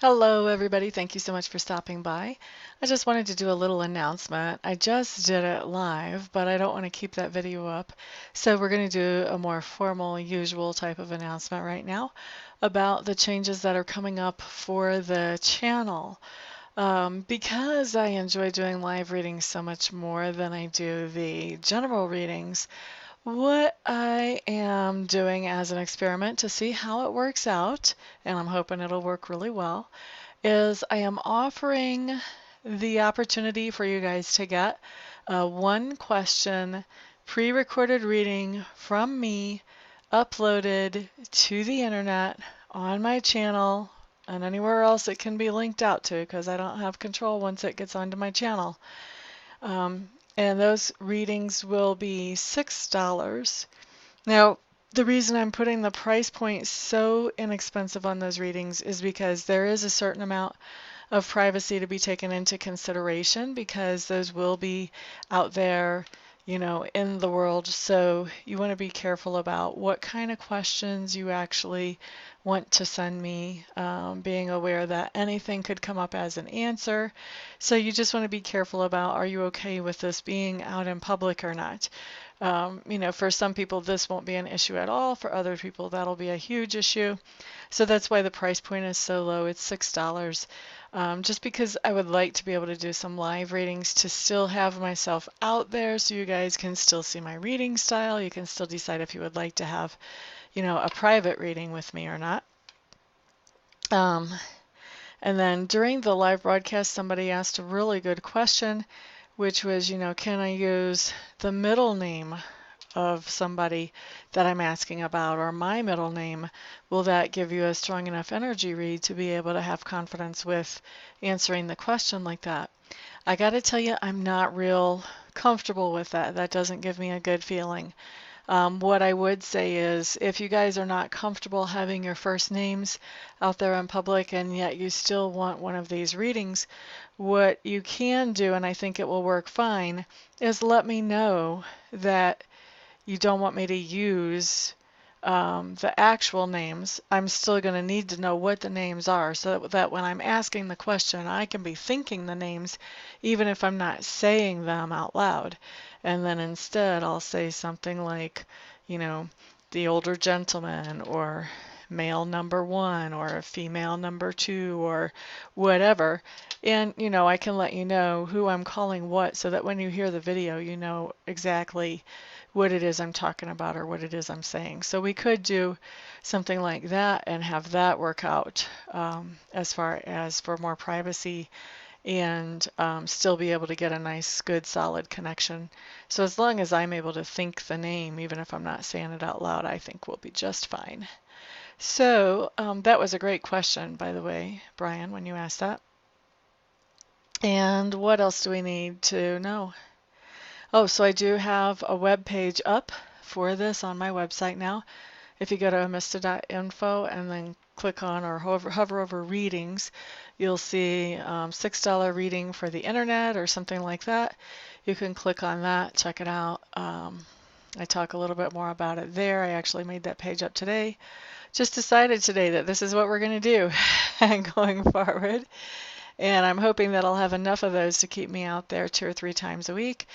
Hello, everybody. Thank you so much for stopping by. I just wanted to do a little announcement. I just did it live, but I don't want to keep that video up. So we're going to do a more formal, usual type of announcement right now about the changes that are coming up for the channel. Because I enjoy doing live readings so much more than I do the general readings, what I am doing as an experiment to see how it works out, and I'm hoping it'll work really well, is I am offering the opportunity for you guys to get a one question pre-recorded reading from me uploaded to the internet on my channel and anywhere else it can be linked out to because I don't have control once it gets onto my channel. And those readings will be $6. Now, the reason I'm putting the price point so inexpensive on those readings is because there is a certain amount of privacy to be taken into consideration because those will be out there, in the world. So you want to be careful about what kind of questions you actually want to send me, being aware that anything could come up as an answer. So you just want to be careful about, are you okay with this being out in public or not? For some people, this won't be an issue at all. For other people, that'll be a huge issue. So that's why the price point is so low. It's $6. Just because I would like to be able to do some live readings to still have myself out there so you guys can still see my reading style. You can still decide if you would like to have, a private reading with me or not. And then during the live broadcast, somebody asked a really good question, which was, can I use the middle name of somebody that I'm asking about, or my middle name? Will that give you a strong enough energy read to be able to have confidence with answering the question like that? I got to tell you, I'm not real comfortable with that. That doesn't give me a good feeling. What I would say is if you guys are not comfortable having your first names out there in public and yet you still want one of these readings, what you can do, and I think it will work fine, is let me know that you don't want me to use the actual names. I'm still going to need to know what the names are so that when I'm asking the question, I can be thinking the names even if I'm not saying them out loud. And then instead, I'll say something like, the older gentleman, or male number one, or female number two, or whatever. And, I can let you know who I'm calling what so that when you hear the video, you know exactly what it is I'm talking about or what it is I'm saying. So we could do something like that and have that work out as far as for more privacy and still be able to get a nice, good, solid connection. So as long as I'm able to think the name, even if I'm not saying it out loud, I think we'll be just fine. So that was a great question, by the way, Brian, when you asked that. And what else do we need to know? Oh, so I do have a web page up for this on my website now. If you go to amista.info and then click on or hover over readings, you'll see $6 reading for the internet or something like that. You can click on that, check it out. I talk a little bit more about it there. I actually made that page up today. Just decided today that this is what we're going to do going forward. And I'm hoping that I'll have enough of those to keep me out there 2 or 3 times a week.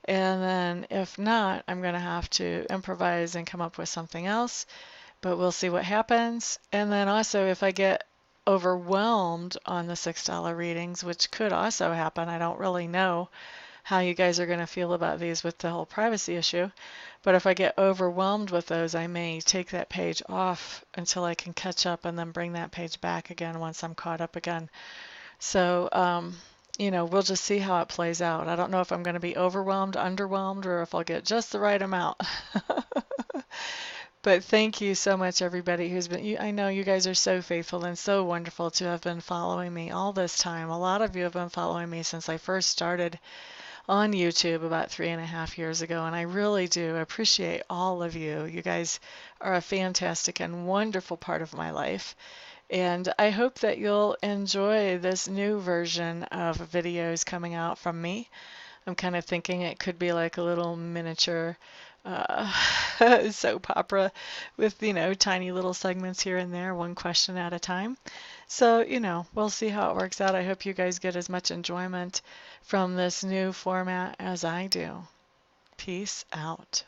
And then if not, I'm going to have to improvise and come up with something else, but we'll see what happens. And then also if I get overwhelmed on the $6 readings, which could also happen, I don't really know how you guys are going to feel about these with the whole privacy issue. But if I get overwhelmed with those, I may take that page off until I can catch up and then bring that page back again once I'm caught up again. So, we'll just see how it plays out. I don't know if I'm going to be overwhelmed, underwhelmed, or if I'll get just the right amount. But thank you so much, everybody who's been, I know you guys are so faithful and so wonderful to have been following me all this time. A lot of you have been following me since I first started on YouTube about 3.5 years ago, and I really do appreciate all of you. You guys are a fantastic and wonderful part of my life. And I hope that you'll enjoy this new version of videos coming out from me. I'm kind of thinking it could be like a little miniature soap opera with, tiny little segments here and there, one question at a time. So, we'll see how it works out. I hope you guys get as much enjoyment from this new format as I do. Peace out.